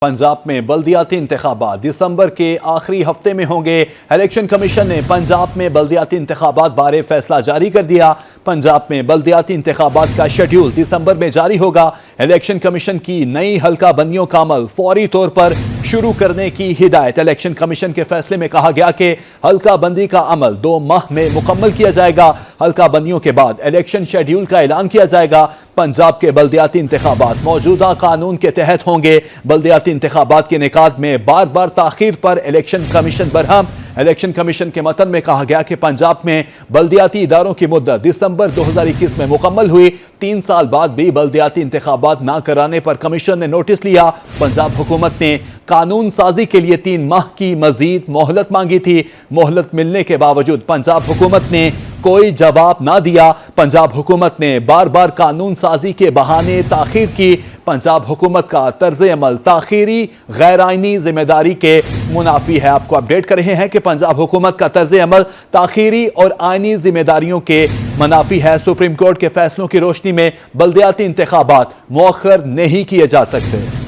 पंजाब में बल्दियाती इंतखाबात दिसंबर के आखिरी हफ्ते में होंगे। इलेक्शन कमीशन ने पंजाब में बल्दियाती इंतखाबात बारे फैसला जारी कर दिया। पंजाब में बल्दियाती इंतखाबात का शेड्यूल दिसंबर में जारी होगा। इलेक्शन कमीशन की नई हल्का बंदियों का अमल फौरी तौर पर शुरू करने की हिदायत। इलेक्शन कमीशन के फैसले में कहा गया कि हल्का बंदी का अमल 2 माह में मुकम्मल किया जाएगा। हल्का बंदियों के बाद इलेक्शन शेड्यूल का ऐलान किया जाएगा। पंजाब के बल्दियाती इंतखाबात मौजूदा कानून के तहत होंगे। बल्दियाती इंतखाबात के इनेकाद में बार बार ताखीर पर election commission Barham. Election commission के मतन में कहा गया कि पंजाब में बल्दियाती इदारों की मुद्दत दिसंबर 2021 में मुकम्मल हुई। 3 साल बाद भी बल्दियाती इंतखाबात ना कराने पर कमीशन ने नोटिस लिया। पंजाब हुकूमत ने कानून साजी के लिए 3 माह की मजीद मोहलत मांगी थी। मोहलत मिलने के बावजूद पंजाब हुकूमत ने कोई जवाब ना दिया। पंजाब हुकूमत ने बार बार कानून साजी के बहाने ताखीर की। पंजाब हुकूमत का तर्ज अमल ताखीरी गैर आईनी जिम्मेदारी के मुनाफी है। आपको अपडेट कर रहे हैं कि पंजाब हुकूमत का तर्ज अमल ताखीरी और आईनी जिम्मेदारियों के मुनाफी है। सुप्रीम कोर्ट के फैसलों की रोशनी में बल्दियाती इंतखाबात मुअख्खर नहीं किए जा सकते।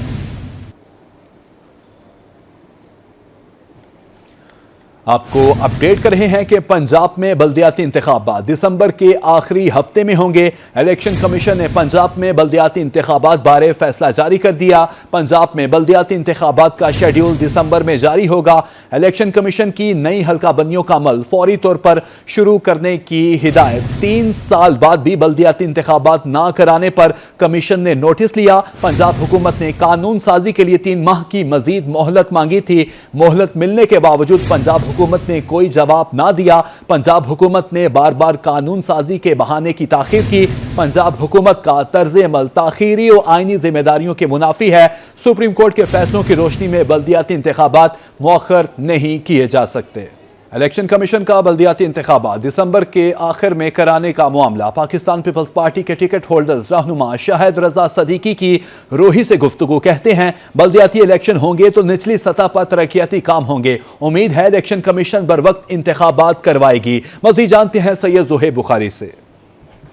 आपको अपडेट कर रहे हैं कि पंजाब में बल्दियाती इंतखाबात दिसंबर के आखिरी हफ्ते में होंगे। इलेक्शन कमीशन ने पंजाब में बल्दियाती इंतखाबात बारे फैसला जारी कर दिया। पंजाब में बल्दियाती इंतखाबात का शेड्यूल दिसंबर में जारी होगा। इलेक्शन कमीशन की नई हल्का बंदियों का अमल फौरी तौर पर शुरू करने की हिदायत। 3 साल बाद भी बल्दियाती इंतखाबात ना कराने पर कमीशन ने नोटिस लिया। पंजाब हुकूमत ने कानून साजी के लिए 3 माह की मजीद मोहलत मांगी थी। मोहलत मिलने के बावजूद पंजाब हुकूमत ने कोई जवाब ना दिया। पंजाब हुकूमत ने बार बार कानून साजी के बहाने की ताखीर की। पंजाब हुकूमत का तर्ज अमल ताखीरी और आईनी जिम्मेदारियों के मुनाफी है। सुप्रीम कोर्ट के फैसलों की रोशनी में बल्दियाती इंतखाबात मुअख्खर नहीं किए जा सकते। इलेक्शन कमीशन का बल्दियाती इंतखाबात दिसंबर के आखिर में कराने का मामला पाकिस्तान पीपल्स पार्टी के टिकट होल्डर्स रहनुमा शाहिद रजा सदीकी की रूही से गुफ्तगू। कहते हैं बल्दियाती इलेक्शन होंगे तो निचली सतह पर तरक्याती काम होंगे। उम्मीद है इलेक्शन कमीशन बर वक्त इंतखाबात करवाएगी। मज़ीद जानते हैं सैयद ज़ुहैब बुखारी से।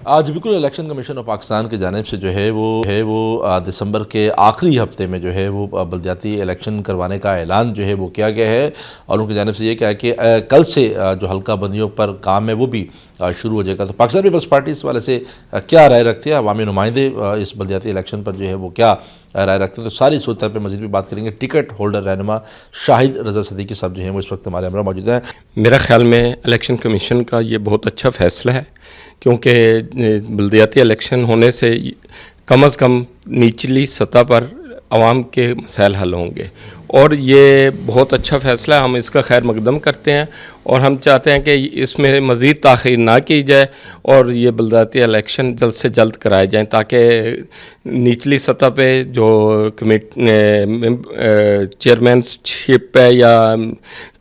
आज बिल्कुल इलेक्शन कमीशन ऑफ पाकिस्तान की जानिब से जो है वो दिसंबर के आखिरी हफ्ते में जो है वो बल्दियाती इलेक्शन करवाने का ऐलान जो है वो किया गया है। और उनकी जानिब से ये क्या है कि कल से जो हल्का बंदियों पर काम है वो भी शुरू हो जाएगा। तो पाकिस्तान पीपल्स पार्टी इस वाले से क्या राय रखती है, अवामी नुमाइंदे इस बल्दियाती इलेक्शन पर जो है वो क्या राय रखते हैं, तो सारी सूरत पर मज़ीद भी बात करेंगे। टिकट होल्डर रहनुमा शाहिद रजा सदीकी साहब जो हैं वो इस वक्त हमारे हमरा मौजूद हैं। मेरा ख्याल में इलेक्शन कमीशन का ये बहुत अच्छा फ़ैसला है, क्योंकि बल्दियाती इलेक्शन होने से कम अज़ कम निचली सतह पर आवाम के मसाइल हल होंगे। और ये बहुत अच्छा फ़ैसला है, हम इसका खैर मकदम करते हैं और हम चाहते हैं कि इसमें मज़ीद ताख़ीर ना की जाए और ये बल्दियाती इलेक्शन जल्द से जल्द कराए जाएँ, ताकि निचली सतह पे जो चेयरमैनशिप है या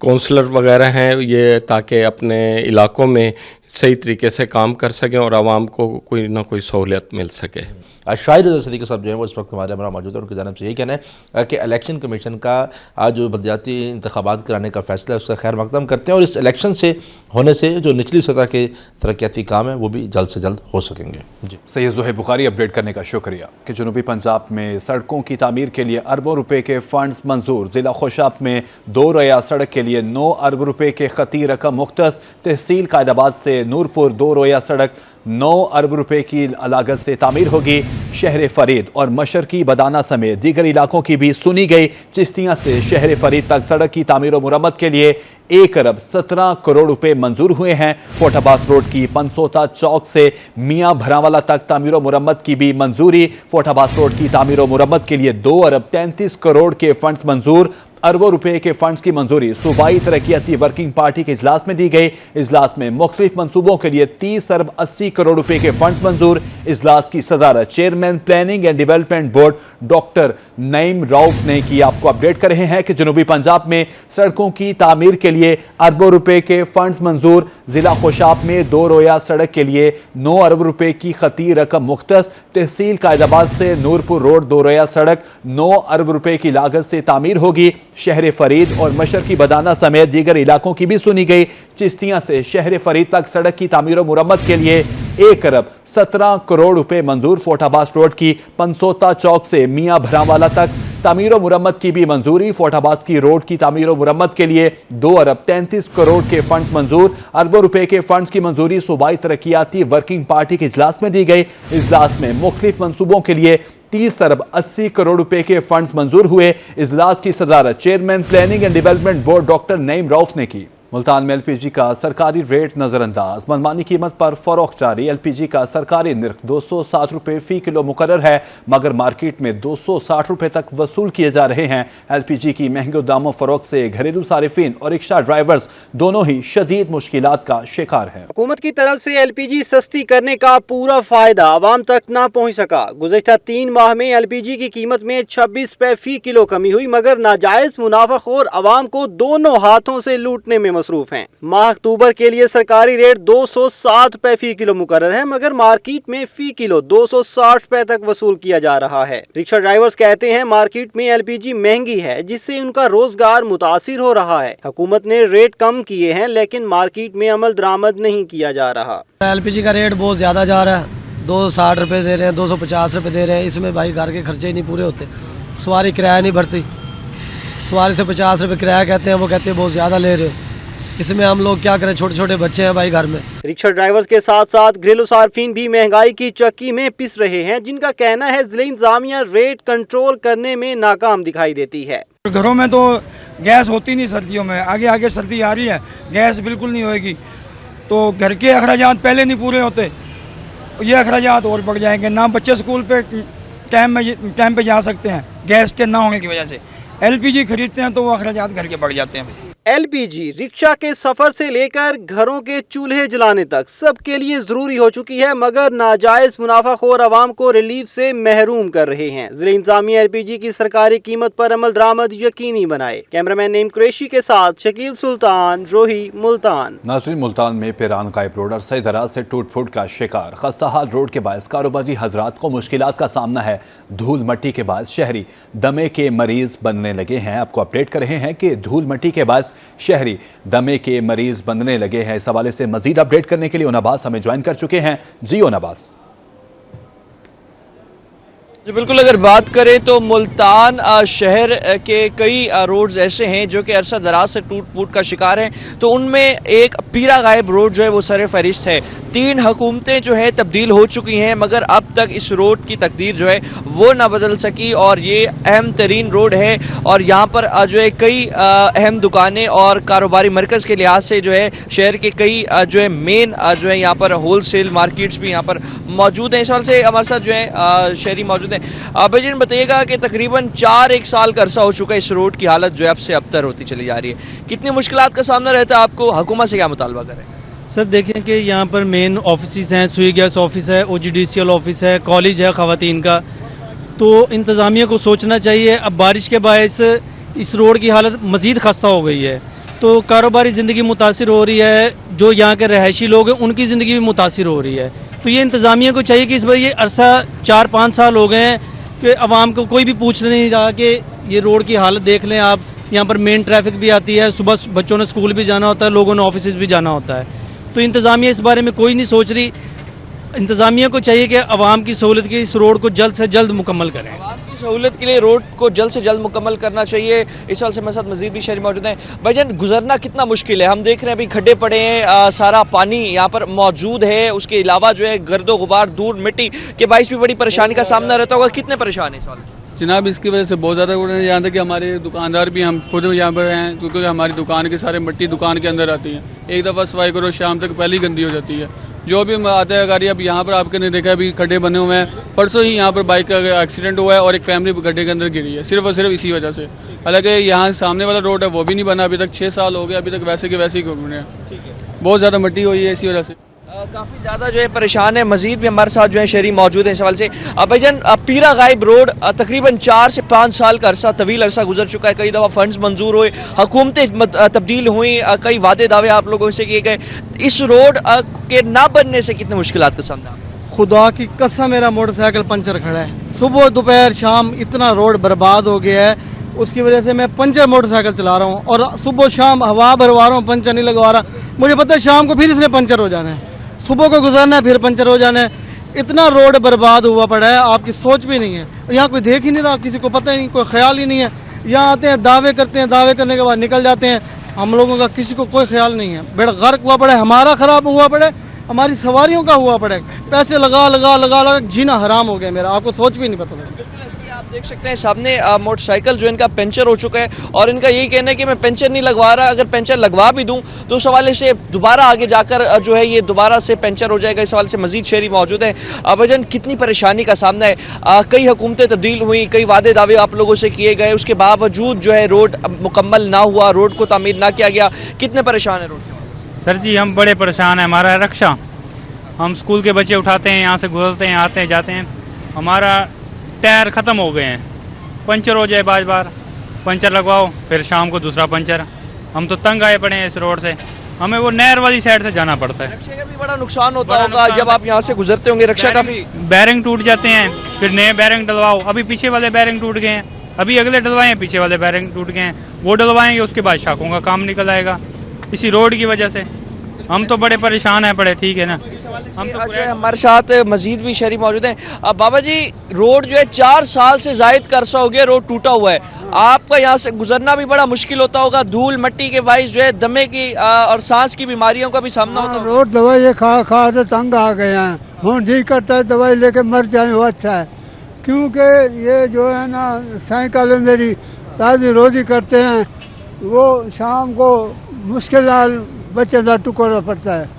काउंसलर वगैरह हैं ये ताकि अपने इलाकों में सही तरीके से काम कर सकें और आवाम को कोई ना कोई सहूलियत मिल सके। शाहिद रजा सदीकी साहब जो है वो इस वक्त हमारे हमरा मौजूद है। उनकी जानिब से यही कहना है कि इलेक्शन कमीशन का आज जो बल्दियाती इंतखाबात कराने का फैसला है उसका खैर मकदम करते हैं और इस इलेक्शन से होने से जो निचली सतह के तरक्याती काम है वो भी जल्द से जल्द हो सकेंगे। जी सैयद ज़ुहैब बुखारी अपडेट करने का शुक्रिया। कि जनूबी पंजाब में सड़कों की तामीर के लिए अरबों रुपए के फंड्स मंजूर। ज़िला खुशाब में 2 रोया सड़क के लिए 9 अरब रुपए के खती रकम मुख्तस। तहसील कायदाबाद से नूरपुर 2 रोया सड़क 9 अरब रुपए की लागत से तामीर होगी। शहर फरीद और मशरकी बदाना समेत दीगर इलाकों की भी सुनी गई। चिश्तियाँ से शहर फरीद तक सड़क की तामीर और मुरम्मत के लिए 1 अरब 17 करोड़ रुपए मंजूर हुए हैं। फोटाबाद रोड की पंसोता चौक से मियाँ भरावाला तक तामीर और मुरम्मत की भी मंजूरी। फोटाबाद रोड की तामीर और मुरम्मत के लिए 2 अरब 33 करोड़ के फंड्स मंजूर। अरबों रुपए के फंड्स की मंजूरी सूबाई तरक्याती वर्किंग पार्टी के इजलास में दी गई। इजलास में मुख्तलिफ मनसूबों के लिए 30 अरब 80 करोड़ रुपए के फंड्स मंजूर। इजलास की सदारत chairman planning and development board doctor Naeem Rauf ने की। आपको अपडेट कर रहे हैं कि जनूबी पंजाब में सड़कों की तामीर के लिए अरबों रुपए के फंड्स मंजूर। जिला खुशाब में 2 रोया सड़क के लिए 9 अरब रुपए की खती रकम मुख्तस। तहसील कायदाबाद से नूरपुर रोड 2 रोया सड़क 9 अरब रुपए की लागत से तामीर होगी। शहर फरीद और मशरकी बदाना समेत दीगर इलाकों की भी सुनी गई। चिश्तियाँ से शहर फरीद तक सड़क की तामीर और मुरम्मत के लिए 1 अरब 17 करोड़ रुपए मंजूर। फोटाबाद रोड की पंसोता चौक से मियाँ भरावाला तक तामीर और मुरम्मत की भी मंजूरी। फोर्टाबाद की रोड की तामीर और मुरम्मत के लिए 2 अरब 33 करोड़ के फंड्स मंजूर। अरबों रुपए के फंड्स की मंजूरी सूबाई तरक्याती वर्किंग पार्टी के इजलास में दी गई। इजलास में मुख्तलिफ मंसूबों के लिए 30 अरब 80 करोड़ रुपए के फंड्स मंजूर हुए। इजलास की सदारत chairman planning and development board doctor Naeem Rauf ने की। मुल्तान में एलपीजी का सरकारी रेट नजरअंदाज, मनमानी कीमत पर फरोख्त जारी। एलपीजी का सरकारी निर्ख 260 रुपए फी किलो मुकर्रर है, मगर मार्केट में 260 रुपए तक वसूल किए जा रहे हैं। एलपीजी की महंगे दामों फरोख्त से घरेलू सारिफिन और रिक्शा ड्राइवर्स दोनों ही शदीद मुश्किलात का शिकार हैं। हुकूमत की तरफ से एलपीजी सस्ती करने का पूरा फायदा आवाम तक न पहुँच सका। गुज़श्ता 3 माह में एलपीजी की कीमत में 26 रुपए फी किलो कमी हुई, मगर नाजायज मुनाफाखोर आवाम को दोनों हाथों से लूटने में मसरूफ हैं। माह अक्टूबर के लिए सरकारी रेट 207 रुपए फी किलो मुकर्रर है, मगर मार्केट में फी किलो 260 रुपए तक वसूल किया जा रहा है। रिक्शा ड्राइवर्स कहते हैं मार्केट में एलपीजी महंगी है, जिससे उनका रोजगार मुतासिर हो रहा है। हुकूमत ने रेट कम किए हैं, लेकिन मार्केट में अमल दरामद नहीं किया जा रहा। एलपीजी का रेट बहुत ज्यादा जा रहा है, 260 रुपए दे रहे हैं, 250 रुपए दे रहे हैं। इसमें भाई घर के खर्चे ही नहीं पूरे होते, सवारी किराया नहीं भरती। सवारी से 50 रुपए किराया कहते हैं, वो कहते हैं बहुत ज्यादा ले रहे हो। इसमें हम लोग क्या करें, छोटे छोटे बच्चे हैं भाई घर में। रिक्शा ड्राइवर्स के साथ साथ घरेलू सार्फिन भी महंगाई की चक्की में पिस रहे हैं, जिनका कहना है जिला इंतजामिया रेट कंट्रोल करने में नाकाम दिखाई देती है। घरों में तो गैस होती नहीं सर्दियों में, आगे आगे सर्दी आ रही है, गैस बिल्कुल नहीं होएगी, तो घर के अखराजात पहले नहीं पूरे होते, ये अखराजात और बढ़ जाएंगे। ना बच्चे स्कूल पे टाइम पे जा सकते हैं गैस के ना होने की वजह से। एलपीजी खरीदते हैं तो वो अखराजात घर के बढ़ जाते हैं। एलपीजी रिक्शा के सफर से लेकर घरों के चूल्हे जलाने तक सबके लिए जरूरी हो चुकी है, मगर नाजायज मुनाफाखोर आवाम को रिलीफ से महरूम कर रहे हैं। जिला इंतजामिया एलपीजी की सरकारी कीमत पर अमल दरामद यकीनी बनाए। कैमरामैन नईम कुरैशी के साथ शकील सुल्तान, रोही, मुल्तान। नाज़रीन, मुल्तान में पिरान गायब रोड और सही दराज से टूट फूट का शिकार। खस्ताहाल रोड के बायस कारोबारी हजरात को मुश्किलात का सामना है। धूल मट्टी के बायस शहरी दमे के मरीज बनने लगे हैं। आपको अपडेट कर रहे हैं कि धूल मट्टी के बायस शहरी दमे के मरीज बनने लगे हैं। इस हवाले से मजीद अपडेट करने के लिए ओनाबास हमें ज्वाइन कर चुके हैं। जी ओनाबास। जी बिल्कुल, अगर बात करें तो मुल्तान शहर के कई रोड्स ऐसे हैं जो कि अरसा दराज से टूट फूट का शिकार हैं, तो उनमें एक पीरा गायब रोड जो है वो सर फहरिस्त है। 3 हुकूमतें जो है तब्दील हो चुकी हैं, मगर अब तक इस रोड की तकदीर जो है वो ना बदल सकी, और ये अहम तरीन रोड है। और यहाँ पर जो है कई अहम दुकानें और कारोबारी मरकज़ के लिहाज से जो है शहर के कई जो है मेन जो है यहाँ पर होल सेल मार्केट्स भी यहाँ पर मौजूद हैं। इस साल से हमारे साथ जो है शहरी मौजूद हैं। भाई जी बताइएगा कि तकरीबन 4-1 साल का अरसा हो चुका है, इस रोड की हालत जो है अब से अबतर होती चली जा रही है। कितनी मुश्किलात का सामना रहता है आपको, हुकूमत से क्या मुतालबा करें? सर देखें कि यहाँ पर मेन ऑफिस हैं, सुई गैस ऑफिस है, OGDCL ऑफिस है, कॉलेज है ख़वातीन का, तो इंतज़ामिया को सोचना चाहिए। अब बारिश के बायस इस रोड की हालत मज़ीद खस्ता हो गई है, तो कारोबारी ज़िंदगी मुतासिर हो रही है, जो यहाँ के रहायशी लोग हैं उनकी ज़िंदगी भी मुतासिर हो रही है। तो ये इंतज़ामिया को चाहिए कि इस बार ये अरसा 4-5 साल हो गए हैं कि आवाम को कोई भी पूछ नहीं रहा कि ये रोड की हालत देख लें आप। यहाँ पर मेन ट्रैफिक भी आती है, सुबह बच्चों ने स्कूल भी जाना होता है, लोगों ने ऑफिस भी जाना होता है, तो इंतज़ामिया इस बारे में कोई नहीं सोच रही। इंतज़ामिया को चाहिए कि आवाम की सहूलत के इस रोड को जल्द से जल्द मुकम्मल करें। आवाम की सहूलत के लिए रोड को जल्द से जल्द मुकम्मल करना चाहिए। इस साल से मेरे साथ मजीद भी शहरी मौजूद हैं। भाईजान, गुजरना कितना मुश्किल है? हम देख रहे हैं अभी खड्डे पड़े हैं, सारा पानी यहाँ पर मौजूद है, उसके अलावा जो है गर्दो गुबार, धूल मिट्टी के बाइस भी बड़ी परेशानी का सामना रहता होगा। कितने परेशान है इस साल? जनाब, इसकी वजह से बहुत ज़्यादा है। यहाँ तक कि हमारे दुकानदार भी, हम खुद यहाँ पर हैं, क्योंकि हमारी दुकान के सारे मिट्टी दुकान के अंदर आती है। एक दफ़ा सफाई करो, शाम तक पहले ही गंदी हो जाती है। जो भी आता है गाड़ी, अब यहाँ पर आपने देखा अभी खड्डे बने हुए हैं। परसों ही यहाँ पर बाइक का एक्सीडेंट हुआ है और एक फैमिली गड्ढे के अंदर गिरी है, सिर्फ और सिर्फ इसी वजह से। हालांकि यहाँ सामने वाला रोड है वो भी नहीं बना अभी तक, 6 साल हो गए, अभी तक वैसे के वैसे ही घूम रहे हैं। बहुत ज़्यादा मिट्टी हुई है इसी वजह से। काफ़ी ज़्यादा जो है परेशान है। मजीद भी हमारे साथ जो है शहरी मौजूद है इस सवाल से। भाईजान, पीरा गायब रोड तकरीबन 4 से 5 साल का अरसा, तवील अरसा गुजर चुका है। कई दफ़ा फंड्स मंजूर हुए, हुकूमतें तब्दील हुई, कई वादे दावे आप लोगों से किए गए। इस रोड के ना बनने से कितने मुश्किलात का सामना? खुदा की कसम, मेरा मोटरसाइकिल पंचर खड़ा है, सुबह दोपहर शाम इतना रोड बर्बाद हो गया है, उसकी वजह से मैं पंचर मोटरसाइकिल चला रहा हूँ और सुबह शाम हवा भरवा रहा हूँ, पंचर नहीं लगवा रहा। मुझे पता है शाम को फिर इसने पंचर हो जाना है, सुबह को गुजरना है फिर पंचर हो जाना है। इतना रोड बर्बाद हुआ पड़ा है, आपकी सोच भी नहीं है। यहाँ कोई देख ही नहीं रहा, किसी को पता ही नहीं, कोई ख्याल ही नहीं है। यहाँ आते हैं, दावे करते हैं, दावे करने के बाद निकल जाते हैं। हम लोगों का किसी को कोई ख्याल नहीं है। बेड़ा गर्क हुआ पड़ा है, हमारा खराब हुआ पड़ा है, हमारी सवारियों का हुआ पड़ा है। पैसे लगा लगा लगा लगा जीना हराम हो गया मेरा, आपको सोच भी नहीं पता चला। आप देख सकते हैं सामने मोटरसाइकिल जो इनका पंचर हो चुका है और इनका यही कहना है कि मैं पंचर नहीं लगवा रहा, अगर पंचर लगवा भी दूं तो उस हवाले से दोबारा आगे जाकर जो है ये दोबारा से पंचर हो जाएगा। इस हवाले से मजीद शहरी मौजूद हैं। भाईजान, कितनी परेशानी का सामना है? कई हुकूमतें तब्दील हुई, कई वादे दावे आप लोगों से किए गए, उसके बावजूद जो है रोड मुकम्मल ना हुआ, रोड को तामीर ना किया गया। कितने परेशान है रोड के? सर जी हम बड़े परेशान हैं। हमारा रक्षा, हम स्कूल के बच्चे उठाते हैं, यहाँ से गुजरते हैं, आते हैं जाते हैं, हमारा टायर ख़त्म हो गए हैं। पंचर हो जाए बार बार, पंचर लगवाओ फिर शाम को दूसरा पंचर। हम तो तंग आए पड़े हैं इस रोड से, हमें वो नहर वाली साइड से जाना पड़ता है। रक्षा का भी बड़ा नुकसान होता होगा जब आप यहाँ से गुजरते होंगे। रक्षा काफी बैरिंग टूट जाते हैं, फिर नए बैरिंग डलवाओ। अभी पीछे वाले बैरिंग टूट गए हैं, अभी अगले डलवाए हैं, पीछे वाले बैरिंग टूट गए हैं, वो डलवाएंगे, उसके बाद शाखों का काम निकल आएगा इसी रोड की वजह से। हम तो बड़े परेशान हैं पड़े, ठीक है ना। हम तो जो है हमारे साथ मजीद भी शहरी मौजूद हैं। अब बाबा जी, रोड जो है 4 साल से जायद का अरसा हो गया रोड टूटा हुआ है, आपका यहाँ से गुजरना भी बड़ा मुश्किल होता होगा। धूल मट्टी के बाइस जो है दमे की और सांस की बीमारियों का भी सामना होता होगा। रोड दवाई खा खा तो तंग आ गए हैं, हम जी करता है दवाई लेके मर जाए वो अच्छा है, क्योंकि ये जो है ना साइकिल मेरी ताज़ी रोजी करते हैं, वो शाम को मुश्किल बच्चे का टुकड़ा पड़ता है,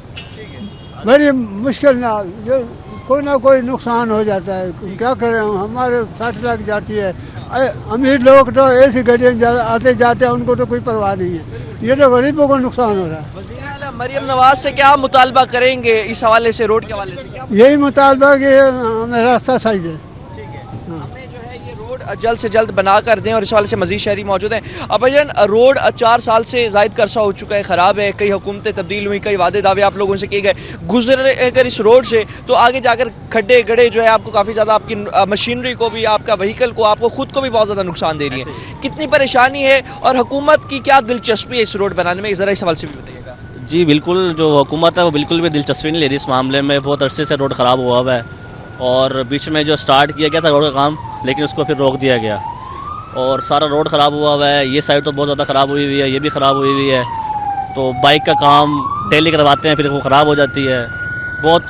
बड़ी मुश्किल ना, जो कोई ना कोई नुकसान हो जाता है। क्या करें, हमारे 60 लाख जाती है। अमीर लोग तो ऐसी गाड़ियाँ आते जाते हैं, उनको तो कोई परवाह नहीं है, ये तो गरीबों को नुकसान हो रहा है। वज़ीर-ए-आला मरियम नवाज से क्या मुतालबा करेंगे इस हवाले से, रोड के हवाले से? क्या यही मुतालबा कि हमें रास्ता सही है, हमें जो है ये रोड जल्द से जल्द बना कर दें। और इस वाले से मजीद शहरी मौजूद हैं। अब भैया, रोड 4 साल से जायद का अरसा हो चुका है, ख़राब है, कई हुकूमतें तब्दील हुई, कई वादे दावे आप लोगों से किए गए। गुजरे अगर इस रोड से तो आगे जाकर खड्डे गड्ढे जो है आपको काफ़ी ज़्यादा आपकी मशीनरी को भी, आपका व्हीकल को, आपको खुद को भी बहुत ज़्यादा नुकसान दे रही है। कितनी परेशानी है और हुकूमत की क्या दिलचस्पी है इस रोड बनाने में, ज़रा इस सवाल से भी बताइएगा। जी बिल्कुल, जो हुकूमत है वो बिल्कुल भी दिलचस्पी नहीं ले रही इस मामले में। बहुत अरसे से रोड ख़राब हुआ हुआ है और बीच में जो स्टार्ट किया गया था रोड का काम, लेकिन उसको फिर रोक दिया गया और सारा रोड ख़राब हुआ हुआ है। ये साइड तो बहुत ज़्यादा ख़राब हुई हुई है, ये भी ख़राब हुई हुई है। तो बाइक का काम डेली करवाते हैं, फिर वो ख़राब हो जाती है। बहुत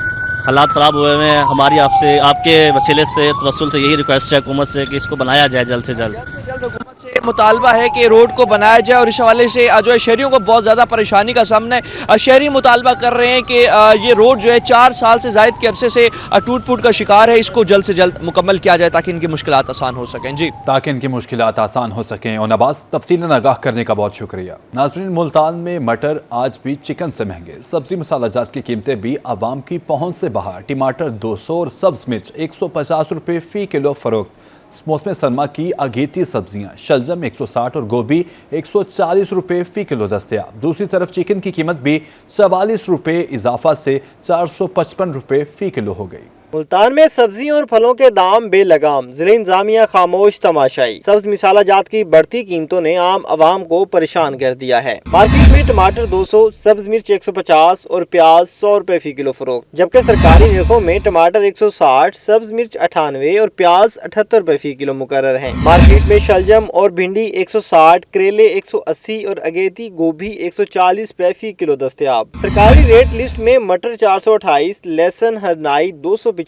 हालात ख़राब हुए हुए हैं। हमारी आपसे, आपके वसीले से, तवस्सुल से यही रिक्वेस्ट है हुकूमत से कि इसको बनाया जाए जल्द से जल्द। हुकूमत से मुतालबा है कि रोड को बनाया जाए और इस हवाले से जो है शहरियों को बहुत ज़्यादा परेशानी का सामना है। शहरी मुतालबा कर रहे हैं कि ये रोड जो है 4 साल से जायद के अरसे से टूट फूट का शिकार है, इसको जल्द से जल्द मुकम्मल किया जाए ताकि इनकी मुश्किलात आसान हो सकें। जी, ताकि इनकी मुश्किलात आसान हो सकें। और नवाज, तफसीलन आगाह करने का बहुत शुक्रिया। नाज़रीन, मुल्तान में मटर आज भी चिकन से महंगे, सब्जी मसाला जात की कीमतें भी आवाम की पहुंच से बाहर। टमाटर 200 और सब्ज मिर्च 150 रुपये फ़ी किलो फ़रोख्त। मौसम सरमा की अगेती सब्जियां शलजम 160 और गोभी 140 रुपये फ़ी किलो दस्तयाब। दूसरी तरफ चिकन की कीमत भी 44 रुपये इजाफा से 455 रुपये फ़ी किलो हो गई। मुल्तान में सब्जियों और फलों के दाम बेलगाम, जिला इंतजामिया खामोश तमाशाई। सब्ज मिसाला जात की बढ़ती कीमतों ने आम आवाम को परेशान कर दिया है। मार्केट में टमाटर 200, सब्ज मिर्च 150 और प्याज 100 रुपए फी किलो फरोख्त, जबकि सरकारी निर्खों में टमाटर 160, सब्ज मिर्च 98 और प्याज 78 रुपए फी किलो मुकर्रर है। मार्केट में शलजम और भिंडी 160, करेले 180 और अगेती गोभी 140 रुपए फी किलो दस्तयाब। सरकारी रेट लिस्ट में मटर 428, लहसुन हरनाई 275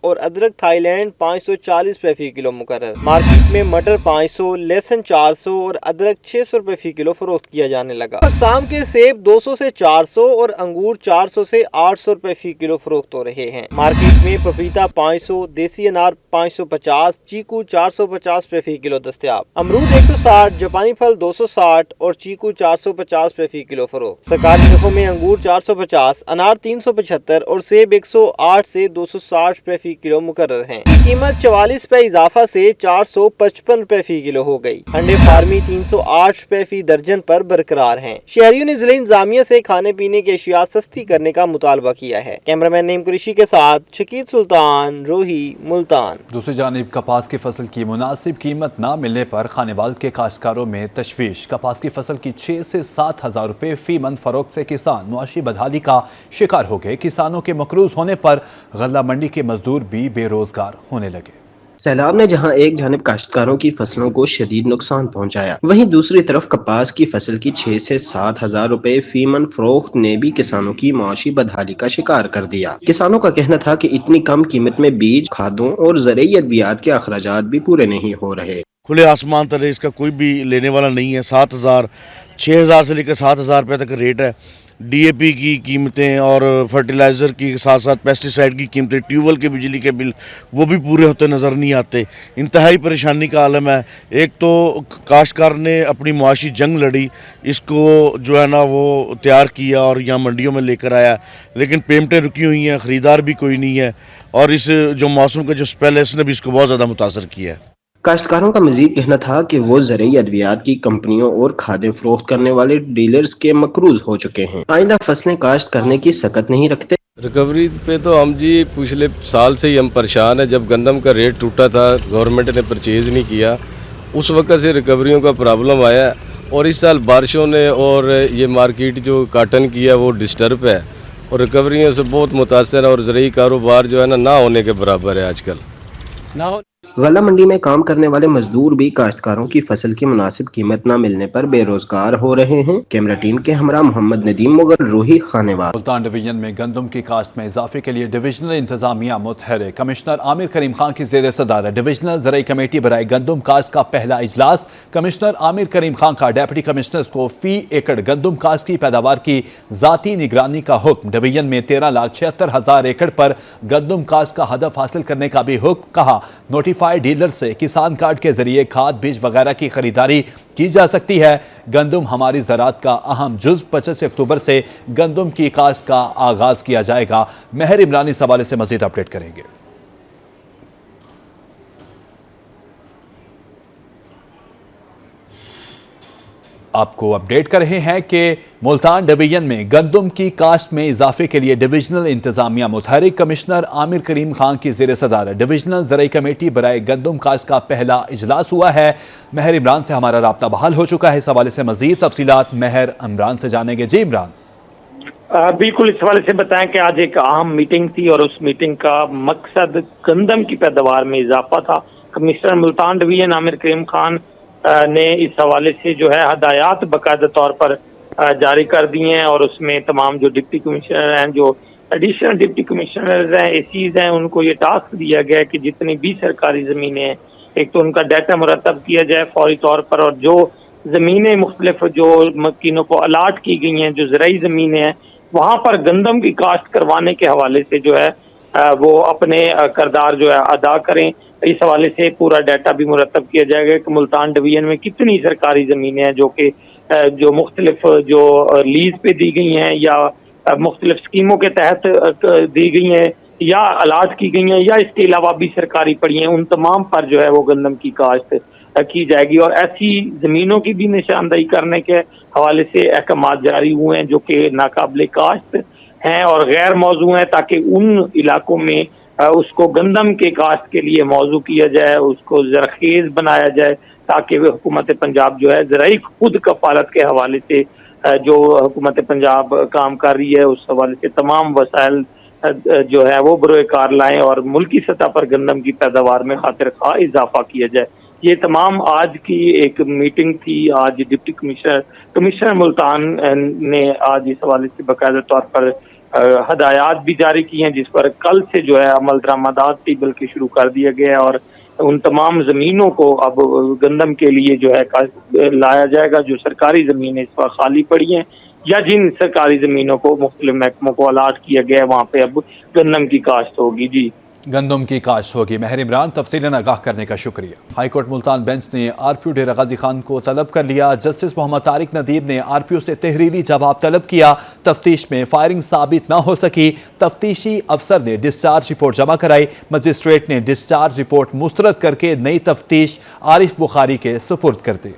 और अदरक थाईलैंड 540 रुपए फी किलो मुकर्रर। मार्केट में मटर 500, लहसुन 400 और अदरक 600 रुपए फी किलो फरोख्त किया जाने लगा। अक़साम के सेब 200 से 400 और अंगूर 400 से 800 रुपए फी किलो फरोख्त हो रहे हैं। मार्केट में पपीता 500, देसी अनार 550, चीकू 450 रुपए फी किलो दस्तयाब। अमरूद 160, जापानी फल 260 और चीकू 450 रुपए फी किलो फरोख्त। सरकारी निर्खों में अंगूर 450, अनार 375 और सेब 108 से 260 रुपए फी किलो मुकर्रर हैं। कीमत 44 रुपए इजाफा से 455 रुपए फी किलो हो गई। अंडे फार्मी 308 रुपए फी दर्जन पर बरकरार हैं। शहरियों ने जिला इंतजामिया से खाने पीने की अशिया सस्ती करने का मुतालबा किया है। कैमरामैन नईम कुरैशी के साथ शकील सुल्तान, रोही, मुल्तान। दूसरी जानिब कपास की फसल की मुनासिब कीमत न मिलने पर खानेवाल के काश्तकारों में तशवीश। कपास की फसल की 6 से 7 हज़ार रुपये फी मन फरोख्त से किसान मुआशी बदहाली का शिकार हो गए। किसानों के मकरूज होने पर गल्ला मंडी दिहाड़ी के मजदूर भी बेरोजगार होने लगे। सैलाब ने जहां एक जानिब काश्तकारों की फसलों को शदीद नुकसान पहुंचाया, वहीं दूसरी तरफ कपास की फसल की 6 से 7 हजार रुपए फी मन फरोख्त ने भी किसानों की माशी बदहाली का शिकार कर दिया। किसानों का कहना था कि इतनी कम कीमत में बीज, खादों और ज़रूरी अद्वियात के अखराजात भी पूरे नहीं हो रहे। खुले आसमान तले इसका कोई भी लेने वाला नहीं है। 7,000, 6,000 से लेकर 7,000 रुपये तक रेट है। डीएपी की कीमतें और फर्टिलाइज़र की साथ साथ पेस्टिसाइड की कीमतें, ट्यूबवेल के बिजली के बिल वो भी पूरे होते नज़र नहीं आते। इंतहाई परेशानी का आलम है। एक तो काश्तकार ने अपनी मुआशी जंग लड़ी, इसको जो है ना वो तैयार किया और यहाँ मंडियों में लेकर आया, लेकिन पेमेंटें रुकी हुई हैं, ख़रीदार भी कोई नहीं है और इस जो मौसम का जो स्पेल है इसने भी इसको बहुत ज़्यादा मुतासर किया है। काश्तकारों का मजीद कहना था कि वो ज़रूरी अद्वियात की कंपनियों और खादें फरोख्त करने वाले डीलर्स के मकरूज हो चुके हैं। आइंदा फसलें काश्त करने की सकत नहीं रखते। रिकवरी पे तो हम जी पिछले साल से ही हम परेशान है। जब गंदम का रेट टूटा था, गवर्नमेंट ने परचेज़ नहीं किया, उस वक्त से रिकवरियों का प्रॉब्लम आया और इस साल बारिशों ने और ये मार्केट जो काटन की है वो डिस्टर्ब है और रिकवरियों से बहुत मुतासर है और ज़रूरी कारोबार जो है ना होने के बराबर है आजकल ना। गल्ला मंडी में काम करने वाले मजदूर भी काश्तकारों की फसल की मुनासिब कीमत न मिलने पर बेरोजगार हो रहे हैं। कैमरा टीम के हमरा मोहम्मद नदीम मुगल, रूही खानेवाल। मुल्तान डिवीजन में गंदम की काश्त में इजाफे के लिए डिविजनल इंतजामिया मुतहरिक। कमिश्नर आमिर करीम खान की जेर सदारत डिविजनल ज़राई कमेटी बराए गंदम काश्त का पहला इजलास। कमिश्नर आमिर करीम खान का डिप्टी कमिश्नर्स को फी एकड़ गंदम काश्त की पैदावार की जाती निगरानी का हुक्म। डिवीजन में 13,76,000 एकड़ पर गंदम काश्त का हदफ हासिल करने का भी हुक्म। कहा नोटिफाइड डीलर से किसान कार्ड के जरिए खाद, बीज वगैरह की खरीदारी की जा सकती है। गंदम हमारी ज़राअत का अहम जुज़। 25 अक्टूबर से गंदम की काश्त का आगाज किया जाएगा। महर इमरान इस हवाले से मजीद अपडेट करेंगे। आपको अपडेट कर रहे हैं कि मुल्तान डिवीजन में गंदम की काश्त में इजाफे के लिए डिविजनल इंतजामिया मुतहरिक। कमिश्नर आमिर करीम खान की जेर सदारत डिविजनल ज़राई कमेटी बराए गंदम काश्त का पहला इजलास हुआ है। महर इमरान से हमारा राब्ता बहाल हो चुका है। इस हवाले से मजीद तफसीलात महर इमरान से जानेंगे। जी इमरान। बिल्कुल, इस हवाले से बताएं कि आज एक अहम मीटिंग थी और उस मीटिंग का मकसद गंदम की पैदावार में इजाफा था। कमिश्नर मुल्तान डिवीजन आमिर करीम खान ने इस हवाले से जो है हदायत बाकायदा तौर पर जारी कर दी हैं और उसमें तमाम जो डिप्टी कमिश्नर हैं, जो एडिशनल डिप्टी कमिश्नर हैं, एसीज हैं, उनको ये टास्क दिया गया है कि जितनी भी सरकारी ज़मीनें हैं, एक तो उनका डाटा मुरतब किया जाए फौरी तौर पर, और जो ज़मीनें मुख्तलिफ जो मकीनों को अलाट की गई हैं, जो ज़राई ज़मीनें हैं, वहाँ पर गंदम की काश्त करवाने के हवाले से जो है वो अपने किरदार जो है अदा करें। इस हवाले से पूरा डाटा भी मुरतब किया जाएगा कि मुल्तान डिवीजन में कितनी सरकारी ज़मीनें हैं जो कि जो मुख्तलिफ जो लीज पे दी गई हैं या मुख्तलिफ स्कीमों के तहत दी गई हैं या अलाट की गई हैं या इसके अलावा भी सरकारी पड़ी हैं, उन तमाम पर जो है वो गंदम की काश्त की जाएगी। और ऐसी ज़मीनों की भी निशानदही करने के हवाले से अहकामात जारी हुए हैं जो कि नाकाबिले काश्त हैं और गैर मौजू हैं, ताकि उन इलाकों में उसको गंदम के काश्त के लिए मौजू किया जाए, उसको ज़रखेज़ बनाया जाए, ताकि हुकूमत पंजाब जो है ज़राई खुद कफ़ालत के हवाले से जो हुकूमत पंजाब काम कर रही है उस हवाले से तमाम वसाइल जो है वो बरोए कार लाएँ और मुल्की सतह पर गंदम की पैदावार में खातिर खा इजाफा किया जाए। ये तमाम आज की एक मीटिंग थी। आज डिप्टी कमिश्नर मुल्तान ने आज इस हवाले से बाकायदा तौर पर हदायत भी जारी की हैं, जिस पर कल से जो है अमल दरामदात भी बल्कि शुरू कर दिया गया है और उन तमाम ज़मीनों को अब गंदम के लिए जो है लाया जाएगा जो सरकारी ज़मीनें इस वक्त खाली पड़ी हैं या जिन सरकारी ज़मीनों को मुख्तलिफ महकमों को अलाट किया गया है वहाँ पे अब गंदम की काश्त होगी। जी, गंदम की काश्त होगी। महर इमरान, तफसीलन आगाह करने का शुक्रिया। हाईकोर्ट मुल्तान बेंच ने आरपीओ डेरा गाजी खान को तलब कर लिया। जस्टिस मोहम्मद तारिक नदीर ने आरपीओ से तहरीरी जवाब तलब किया। तफ्तीश में फायरिंग साबित न हो सकी। तफ्तीशी अफसर ने डिस्चार्ज रिपोर्ट जमा कराई। मजिस्ट्रेट ने डिस्चार्ज रिपोर्ट मुस्तरद करके नई तफ्तीश आरिफ बुखारी के सुपुर्द कर दी।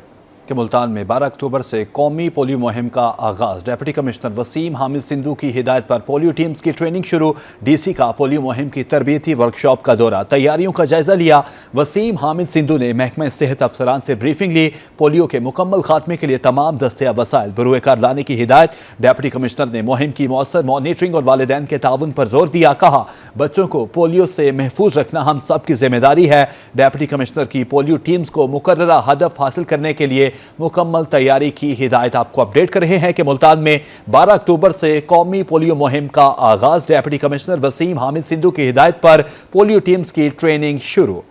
कि मुल्तान में 12 अक्टूबर से कौमी पोलियो मुहिम का आगाज। डिप्टी कमिश्नर वसीम हामिद सिंधु की हिदायत पर पोलियो टीम्स की ट्रेनिंग शुरू। डीसी का पोलियो मुहिम की तरबियती वर्कशॉप का दौरा, तैयारियों का जायजा लिया। वसीम हामिद सिंधु ने महकमा सेहत अफसरान से ब्रीफिंग ली। पोलियो के मुकम्मल खात्मे के लिए तमाम दस्तयाब वसाइल बरूए कार लाने की हिदायत। डिप्टी कमिश्नर ने मुहिम की मौसर मॉनिटरिंग और वालिदैन के ताउन पर जोर दिया। कहा, बच्चों को पोलियो से महफूज रखना हम सब की जिम्मेदारी है। डिप्टी कमिश्नर की पोलियो टीम्स को मुकर्ररा हदफ हासिल करने के लिए मुकम्मल तैयारी की हिदायत। आपको अपडेट कर रहे हैं कि मुल्तान में 12 अक्टूबर से कौमी पोलियो मुहिम का आगाज। डिप्टी कमिश्नर वसीम हामिद सिंधु की हिदायत पर पोलियो टीम्स की ट्रेनिंग शुरू।